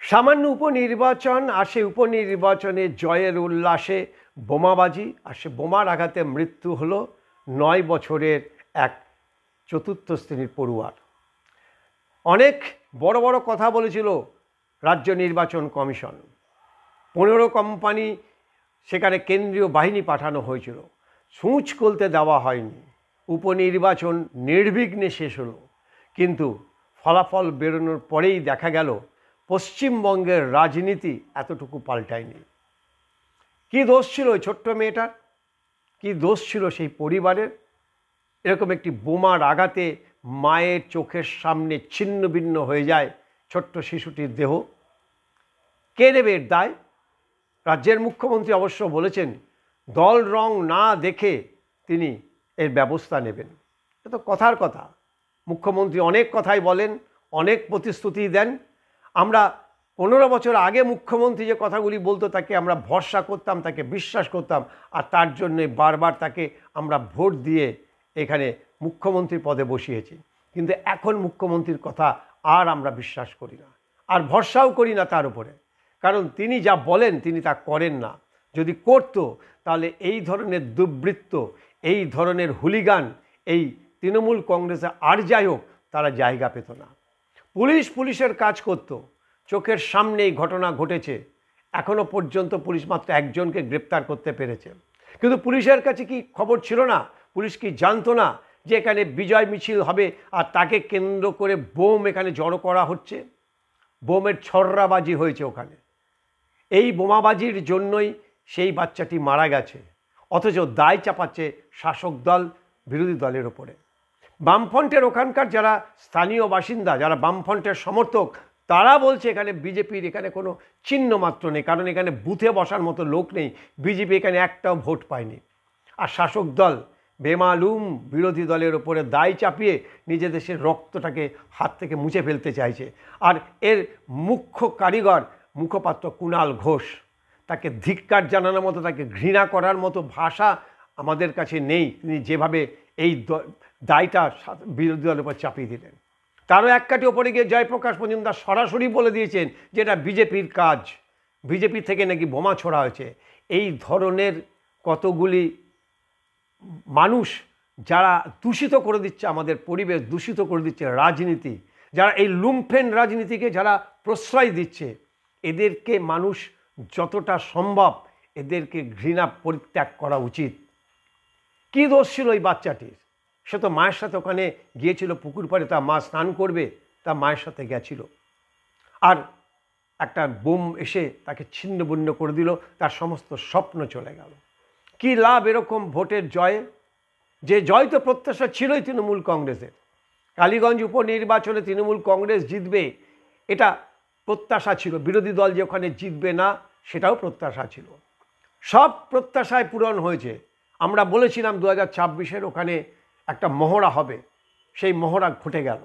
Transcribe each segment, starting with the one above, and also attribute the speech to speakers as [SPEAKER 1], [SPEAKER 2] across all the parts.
[SPEAKER 1] সামান্য উপনির্বাচন আর সেই উপনির্বাচনে জয়ের উল্লাসে বোমাবাজি আর সে বোমার আঘাতে মৃত্যু হলো 9 বছরের এক চতুর্থ শ্রেণীর পড়ুয়ার। অনেক বড় বড় কথা বলেছিল রাজ্য নির্বাচন কমিশন। 15 কোম্পানি সেখানে কেন্দ্রীয় বাহিনী পাঠানো হয়েছিল, ছুঁচ খুলতে দেওয়া হয়নি। উপনির্বাচন নির্বিঘ্নে শেষ হলো, কিন্তু ফলাফল বেরোনোর পরেই দেখা গেল পশ্চিমবঙ্গের রাজনীতি এতটুকু পাল্টায়নি। কি দোষ ছিল ওই ছোট্ট মেয়েটার? কি দোষ ছিল সেই পরিবারের? এরকম একটি বোমার আঘাতে মায়ের চোখের সামনে ছিন্ন ভিন্ন হয়ে যায় ছোট্ট শিশুটির দেহ। কে নেবে এর দায়? রাজ্যের মুখ্যমন্ত্রী অবশ্য বলেছেন দল রং না দেখে তিনি এর ব্যবস্থা নেবেন। এ তো কথার কথা। মুখ্যমন্ত্রী অনেক কথাই বলেন, অনেক প্রতিশ্রুতি দেন। আমরা 15 বছর আগে মুখ্যমন্ত্রী যে কথাগুলি বলতো তাকে আমরা ভরসা করতাম, তাকে বিশ্বাস করতাম, আর তার জন্যে বারবার তাকে আমরা ভোট দিয়ে এখানে মুখ্যমন্ত্রীর পদে বসিয়েছি। কিন্তু এখন মুখ্যমন্ত্রীর কথা আর আমরা বিশ্বাস করি না, আর ভরসাও করি না তার উপরে। কারণ তিনি যা বলেন তিনি তা করেন না। যদি করতো তাহলে এই ধরনের দুর্বৃত্ত, এই ধরনের হুলিগান এই তৃণমূল কংগ্রেসে আর যাই হোক তারা জায়গা পেত না। পুলিশের কাজ করত। চোখের সামনেই ঘটনা ঘটেছে, এখনও পর্যন্ত পুলিশ মাত্র একজনকে গ্রেপ্তার করতে পেরেছে। কিন্তু পুলিশের কাছে কি খবর ছিল না? পুলিশ কি জানতো না যে এখানে বিজয় মিছিল হবে আর তাকে কেন্দ্র করে বোম এখানে জড়ো করা হচ্ছে? বোমের ছড়রাবাজি হয়েছে ওখানে। এই বোমাবাজির জন্যই সেই বাচ্চাটি মারা গেছে, অথচ দায় চাপাচ্ছে শাসক দল বিরোধী দলের ওপরে। বামফ্রন্টের ওখানকার যারা স্থানীয় বাসিন্দা, যারা বামফ্রন্টের সমর্থক, তারা বলছে এখানে বিজেপির এখানে কোনো চিহ্ন মাত্র নেই, কারণ এখানে বুথে বসার মতো লোক নেই। বিজেপি এখানে একটাও ভোট পায়নি। আর শাসক দল বেমালুম বিরোধী দলের ওপরে দায় চাপিয়ে নিজের দেশের রক্তটাকে হাত থেকে মুছে ফেলতে চাইছে। আর এর মুখ্য কারিগর মুখপাত্র কুণাল ঘোষ। তাকে ধিক্কার জানানোর মতো, তাকে ঘৃণা করার মতো ভাষা আমাদের কাছে নেই। তিনি যেভাবে এই দায়টা বিরোধী দলের উপর চাপিয়ে দিলেন। তারও এক কাঠি ওপরে গিয়ে জয়প্রকাশ মজুমদার সরাসরি বলে দিয়েছেন যে এটা বিজেপির কাজ, বিজেপি থেকে নাকি বোমা ছোড়া হয়েছে। এই ধরনের কতগুলি মানুষ যারা দূষিত করে দিচ্ছে আমাদের পরিবেশ, দূষিত করে দিচ্ছে রাজনীতি, যারা এই লুম্পেন রাজনীতিকে যারা প্রশ্রয় দিচ্ছে, এদেরকে মানুষ যতটা সম্ভব এদেরকে ঘৃণা পরিত্যাগ করা উচিত। কী দোষ ছিল ওই বাচ্চাটির? সে তো মায়ের সাথে ওখানে গিয়েছিল, পুকুর পাড়ে তার মা স্নান করবে, তার মায়ের সাথে গেছিল, আর একটা বোম এসে তাকে ছিন্ন ভিন্ন করে দিল, তার সমস্ত স্বপ্ন চলে গেল। কি লাভ এরকম ভোটের জয়ে? যে জয় তো প্রত্যাশা ছিলই তৃণমূল কংগ্রেসের। কালীগঞ্জ উপনির্বাচনে তৃণমূল কংগ্রেস জিতবে এটা প্রত্যাশা ছিল, বিরোধী দল যে ওখানে জিতবে না সেটাও প্রত্যাশা ছিল। সব প্রত্যাশায় পূরণ হয়েছে। আমরা বলেছিলাম 2026-এর ওখানে একটা মহড়া হবে, সেই মহড়া ঘটে গেল।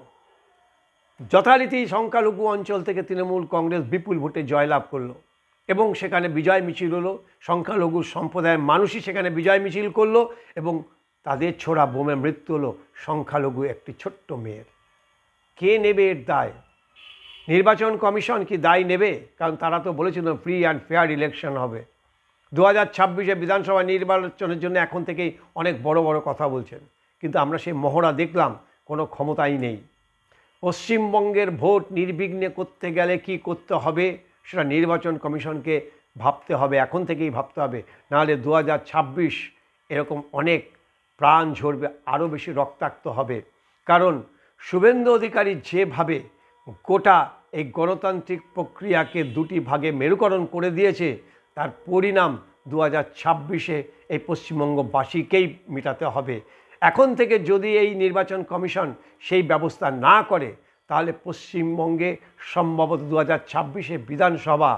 [SPEAKER 1] যথারীতি সংখ্যালঘু অঞ্চল থেকে তৃণমূল কংগ্রেস বিপুল ভোটে জয়লাভ করলো এবং সেখানে বিজয় মিছিল হলো। সংখ্যালঘু সম্প্রদায়ের মানুষই সেখানে বিজয় মিছিল করলো এবং তাদের ছোড়া বোমে মৃত্যু হলো সংখ্যালঘু একটি ছোট্ট মেয়ের। কে নেবে এর দায়? নির্বাচন কমিশন কি দায় নেবে? কারণ তারা তো বলেছিল ফ্রি অ্যান্ড ফেয়ার ইলেকশন হবে। 2026-এ বিধানসভা নির্বাচনের জন্য এখন থেকেই অনেক বড় বড় কথা বলছেন, কিন্তু আমরা সেই মহড়া দেখলাম, কোনো ক্ষমতাই নেই। পশ্চিমবঙ্গের ভোট নির্বিঘ্নে করতে গেলে কি করতে হবে সেটা নির্বাচন কমিশনকে ভাবতে হবে, এখন থেকেই ভাবতে হবে। নাহলে 2026 এরকম অনেক প্রাণ ঝরবে, আরও বেশি রক্তাক্ত হবে। কারণ শুভেন্দু অধিকারী যেভাবে গোটা এই গণতান্ত্রিক প্রক্রিয়াকে দুটি ভাগে মেরুকরণ করে দিয়েছে, তার পরিণাম 2026-এ এই পশ্চিমবঙ্গবাসীকেই মেটাতে হবে। এখন থেকে যদি এই নির্বাচন কমিশন সেই ব্যবস্থা না করে, তাহলে পশ্চিমবঙ্গে সম্ভবত 2026-এ বিধানসভা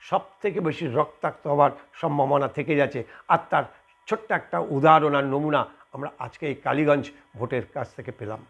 [SPEAKER 1] সবথেকে বেশি রক্তাক্ত হওয়ার সম্ভাবনা থেকে যাচ্ছে। আর তার ছোট্ট একটা উদাহরণ আর নমুনা আমরা আজকে এই কালীগঞ্জ ভোটের কাছ থেকে পেলাম।